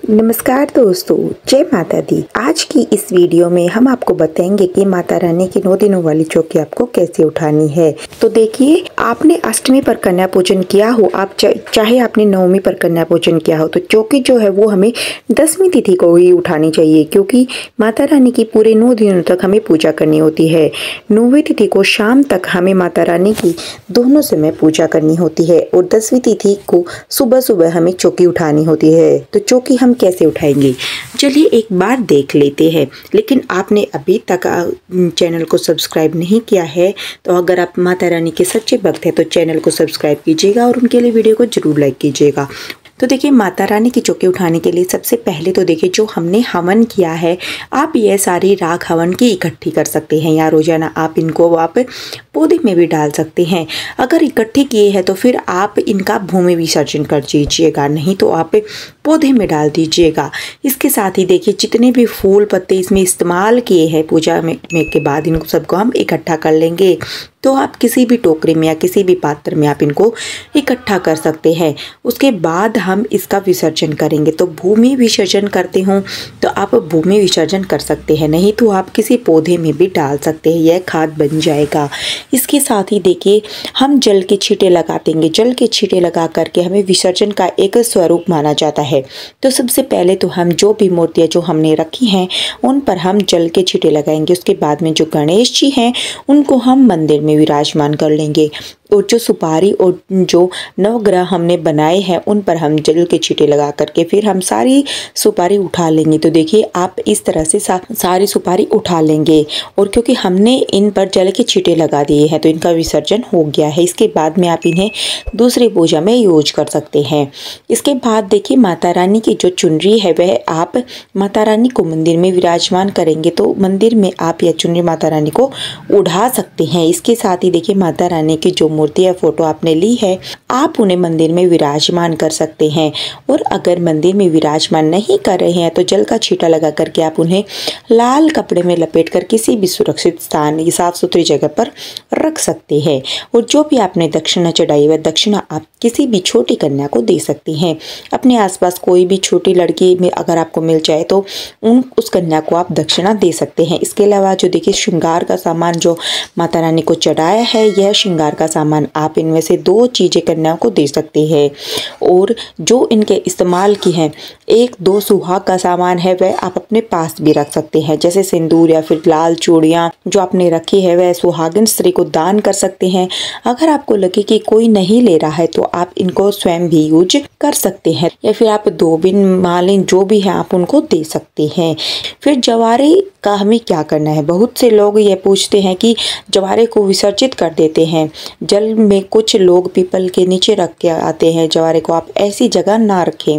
नमस्कार दोस्तों, जय माता दी। आज की इस वीडियो में हम आपको बताएंगे कि माता रानी की 9 दिनों वाली चौकी आपको कैसे उठानी है। तो देखिए, आपने अष्टमी पर कन्या पूजन किया हो, आप चाहे आपने नवमी पर कन्या पूजन किया हो, तो चौकी जो है वो हमें 10वीं तिथि को ही उठानी चाहिए, क्योंकि माता रानी की पूरे 9 दिनों तक हमें पूजा करनी होती है। 9वीं तिथि को शाम तक हमें माता रानी की दोनों समय पूजा करनी होती है और 10वीं तिथि को सुबह सुबह हमें चौकी उठानी होती है। तो चौकी हम कैसे उठाएंगे, चलिए एक बार देख लेते हैं। लेकिन आपने अभी तक चैनल को सब्सक्राइब नहीं किया है, तो अगर आप माता रानी के सच्चे भक्त हैं तो चैनल को सब्सक्राइब कीजिएगा और उनके लिए वीडियो को जरूर लाइक कीजिएगा। तो देखिए, माता रानी की चौकी उठाने के लिए सबसे पहले तो देखिए, जो हमने हवन किया है, आप ये सारी राख हवन की इकट्ठी कर सकते हैं या रोजाना आप इनको पौधे में भी डाल सकते हैं। अगर इकट्ठी किए हैं तो फिर आप इनका भूमि विसर्जन कर दीजिएगा, नहीं तो आप पौधे में डाल दीजिएगा। इसके साथ ही देखिए, जितने भी फूल पत्ते इसमें इस्तेमाल किए हैं पूजा में के बाद, इनको सबको हम इकट्ठा कर लेंगे। तो आप किसी भी टोकरी में या किसी भी पात्र में आप इनको इकट्ठा कर सकते हैं। उसके बाद हम इसका विसर्जन करेंगे। तो भूमि विसर्जन करते हो तो आप भूमि विसर्जन कर सकते हैं, नहीं तो आप किसी पौधे में भी डाल सकते हैं, यह खाद बन जाएगा। इसके साथ ही देखिए, हम जल के छींटे लगा देंगे। जल के छींटे लगा करके हमें विसर्जन का एक स्वरूप माना जाता है। तो सबसे पहले तो हम जो भी मूर्तियाँ जो हमने रखी हैं उन पर हम जल के छींटे लगाएंगे। उसके बाद में जो गणेश जी हैं उनको हम मंदिर में विराजमान कर लेंगे और जो सुपारी और जो नवग्रह हमने बनाए हैं उन पर हम जल के छींटे लगा करके फिर हम सारी सुपारी उठा लेंगे। तो देखिए, आप इस तरह से सारी सुपारी उठा लेंगे और क्योंकि हमने इन पर जल के छींटे लगा दिए हैं तो इनका विसर्जन हो गया है। इसके बाद में आप इन्हें दूसरी पूजा में यूज कर सकते हैं। इसके बाद देखिए, माता रानी की जो चुनरी है वह आप माता रानी को मंदिर में विराजमान करेंगे तो मंदिर में आप यह चुनरी माता रानी को उड़ा सकते हैं। इसके साथ ही देखिए, माता रानी की जो मूर्ति या फोटो आपने ली है, आप उन्हें मंदिर में विराजमान कर सकते हैं। और अगर मंदिर में विराजमान नहीं कर रहे हैं तो जल का छींटा लगा करके आप उन्हें लाल कपड़े में लपेट कर किसी भी सुरक्षित स्थान या साफ सुथरी जगह पर रख सकते हैं। और जो भी आपने दक्षिणा चढ़ाई वह दक्षिणा आप किसी भी छोटी कन्या को दे सकते हैं। अपने आसपास कोई भी छोटी लड़की में अगर आपको मिल जाए तो उस कन्या को आप दक्षिणा दे सकते हैं। इसके अलावा जो देखिए, श्रृंगार का सामान जो माता रानी को चढ़ाया है, यह श्रृंगार का सामान आप इनमें से 2 चीजें कन्या को दे सकते हैं। और जो इनके इस्तेमाल की हैं, 1-2 सुहाग का सामान है वह आप अपने पास भी रख सकते हैं, जैसे सिंदूर या फिर लाल चूड़ियाँ जो आपने रखी है वह सुहागिन स्त्री को दान कर सकते हैं। अगर आपको लगे कि कोई नहीं ले रहा है तो आप इनको स्वयं भी यूज कर सकते हैं, या फिर आप धोबिन मालिन जो भी है आप उनको दे सकते हैं। फिर जवारे का हमें क्या करना है। बहुत से लोग ये पूछते हैं कि जवारे को विसर्जित कर देते हैं जल में। कुछ लोग पीपल के नीचे रख के आते हैं जवारे को, आप ऐसी जगह ना रखें।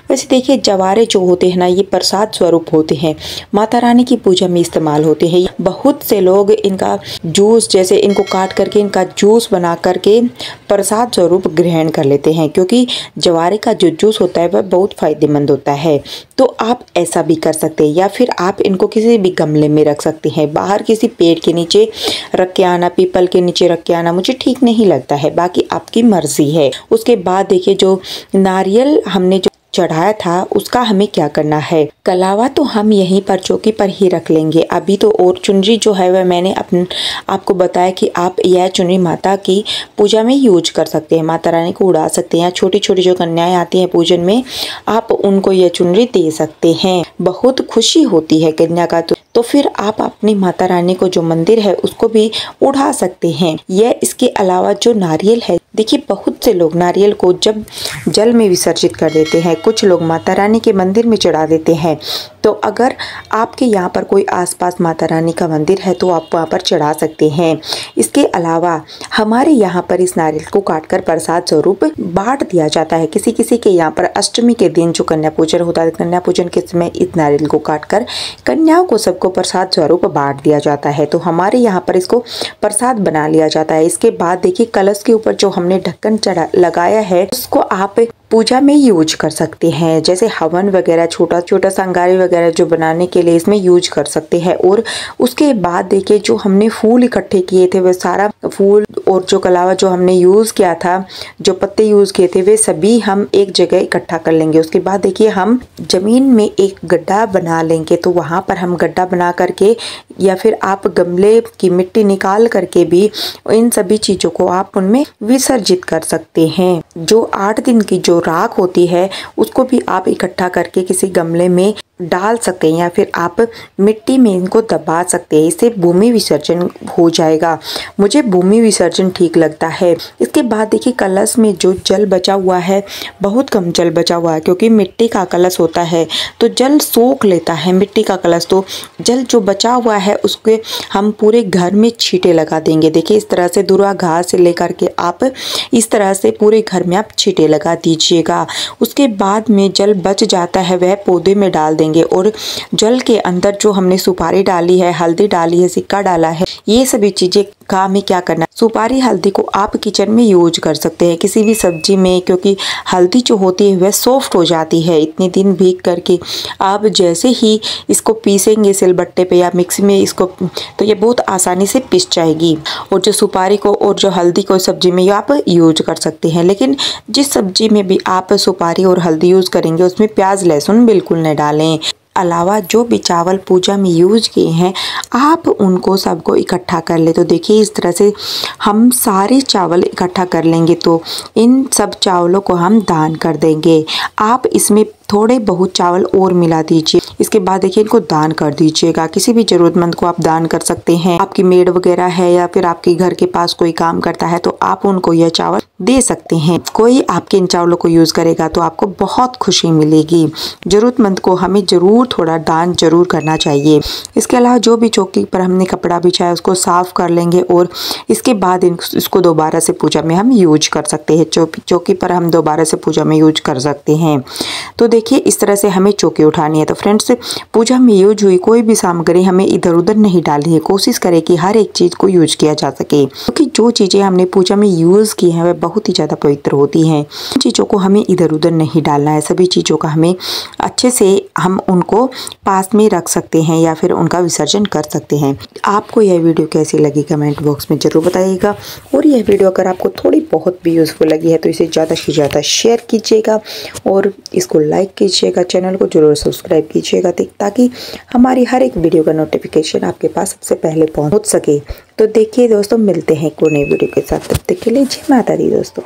वैसे देखिए, जवारे जो होते हैं ना, ये प्रसाद स्वरूप होते हैं, माता रानी की पूजा में इस्तेमाल होते हैं। बहुत से लोग इनका जूस, जैसे इनको काट करके इनका जूस बना करके प्रसाद स्वरूप ग्रहण कर लेते हैं, क्योंकि जवारे का जो जूस होता है वह बहुत फायदेमंद होता है। तो आप ऐसा भी कर सकते हैं, या फिर आप इनको किसी भी गमले में रख सकते हैं। बाहर किसी पेड़ के नीचे रख के आना, पीपल के नीचे रख के आना मुझे ठीक नहीं लगता है, बाकी आपकी मर्जी है। उसके बाद देखिए, जो नारियल हमने जो चढ़ाया था उसका हमें क्या करना है। कलावा तो हम यहीं पर चौकी पर ही रख लेंगे अभी तो। और चुनरी जो है वह मैंने आपको बताया कि आप यह चुनरी माता की पूजा में यूज कर सकते हैं, माता रानी को उड़ा सकते हैं। छोटी छोटी जो कन्याएं आती हैं पूजन में, आप उनको यह चुनरी दे सकते हैं। बहुत खुशी होती है कन्या का तो फिर आप अपनी माता रानी को जो मंदिर है उसको भी उड़ा सकते हैं। यह इसके अलावा जो नारियल है, देखिए, बहुत से लोग नारियल को जब जल में विसर्जित कर देते हैं, कुछ लोग माता रानी के मंदिर में चढ़ा देते हैं। तो अगर आपके यहाँ पर कोई आसपास माता रानी का मंदिर है तो आप वहाँ पर चढ़ा सकते हैं। इसके अलावा हमारे यहाँ पर इस नारियल को काटकर प्रसाद स्वरूप बांट दिया जाता है। किसी किसी के यहाँ पर अष्टमी के दिन जो कन्या पूजन होता है, कन्या पूजन के समय इस नारियल को काटकर कन्याओं को सबको प्रसाद स्वरूप बांट दिया जाता है। तो हमारे यहाँ पर इसको प्रसाद बना लिया जाता है। इसके बाद देखिए, कलश के ऊपर जो हमने ढक्कन लगाया है उसको आप पूजा में यूज कर सकते हैं, जैसे हवन वगैरह, छोटा छोटा संगारी वगैरह वगैरह जो बनाने के लिए इसमें यूज कर सकते हैं। और उसके बाद देखिए जो हमने फूल इकट्ठे किए थे, वह सारा फूल और जो कलावा जो हमने यूज़ किया था, जो पत्ते यूज़ किए थे, वे सभी हम एक जगह इकट्ठा कर लेंगे। उसके बाद देखिए हम ज़मीन में एक गड्ढा बना लेंगे, तो वहाँ पर हम गड्ढा बना करके या फिर आप गमले की मिट्टी निकाल करके भी इन सभी चीज़ों को आप उनमें विसर्जित कर सकते हैं। जो 8 दिन की जो राख होती है उसको भी आप इकट्ठा करके किसी गमले में डाल सकते हैं या फिर आप मिट्टी में इनको दबा सकते हैं। इससे भूमि विसर्जन हो जाएगा। मुझे भूमि विसर्जन ठीक लगता है। इसके बाद देखिए कलश में जो जल बचा हुआ है, बहुत कम जल बचा हुआ है, क्योंकि मिट्टी का कलश होता है तो जल सोख लेता है मिट्टी का कलश। तो जल जो बचा हुआ है उसके हम पूरे घर में छींटे लगा देंगे। देखिए इस तरह से दूरा घास से लेकर के आप इस तरह से पूरे घर में आप छींटे लगा दीजिएगा। उसके बाद में जल बच जाता है वह पौधे में डाल देंगे और जल के अंदर जो हमने सुपारी डाली है, हल्दी डाली है, सिक्का डाला है, ये सभी चीजें का हमें क्या करना है, सुपारी हल्दी को आप किचन में यूज कर सकते हैं किसी भी सब्जी में, क्योंकि हल्दी जो होती है वह सॉफ्ट हो जाती है इतने दिन भीग करके। आप जैसे ही इसको पीसेंगे सिलबट्टे पे या मिक्सी में इसको, तो ये बहुत आसानी से पिस जाएगी। और जो सुपारी को और जो हल्दी को सब्जी में आप यूज कर सकते हैं। लेकिन जिस सब्जी में भी आप सुपारी और हल्दी यूज करेंगे उसमें प्याज लहसुन बिल्कुल न डालें। अलावा जो भी चावल पूजा में यूज किए हैं आप उनको सबको इकट्ठा कर ले। तो देखिए इस तरह से हम सारे चावल इकट्ठा कर लेंगे तो इन सब चावलों को हम दान कर देंगे। आप इसमें थोड़े बहुत चावल और मिला दीजिए। इसके बाद देखिए इनको दान कर दीजिएगा। किसी भी जरूरतमंद को आप दान कर सकते हैं। आपकी मेड वगैरह है या फिर आपके घर के पास कोई काम करता है तो आप उनको यह चावल दे सकते हैं। कोई आपके इन चावलों को यूज करेगा तो आपको बहुत खुशी मिलेगी। जरूरतमंद को हमें जरूर थोड़ा दान जरूर करना चाहिए। इसके अलावा जो भी चौकी पर हमने कपड़ा बिछाया उसको साफ कर लेंगे और इसके बाद इसको दोबारा से पूजा में हम यूज कर सकते हैं। चौकी पर हम दोबारा से पूजा में यूज कर सकते हैं। तो देखिए इस तरह से हमें चौकी उठानी है। तो फ्रेंड्स पूजा में यूज हुई कोई भी सामग्री हमें इधर उधर नहीं डालनी है। कोशिश करें कि हर एक चीज को यूज किया जा सके, क्योंकि जो चीजें हमने पूजा में यूज की हैं वह बहुत ही ज्यादा पवित्र होती हैं। चीजों को हमें इधर उधर नहीं डालना है। सभी चीजों का हमें अच्छे से हम उनको पास में रख सकते हैं या फिर उनका विसर्जन कर सकते हैं। आपको यह वीडियो कैसी लगी कमेंट बॉक्स में जरूर बताइएगा। और यह वीडियो अगर आपको थोड़ी बहुत भी यूजफुल लगी है तो इसे ज़्यादा से ज़्यादा शेयर कीजिएगा और इसको लाइक कीजिएगा। चैनल को जरूर सब्सक्राइब कीजिएगा ताकि हमारी हर एक वीडियो का नोटिफिकेशन आपके पास सबसे पहले पहुंच सके। तो देखिए दोस्तों मिलते हैं एक और नई वीडियो के साथ। तब तक के लिए जय माता दी दोस्तों।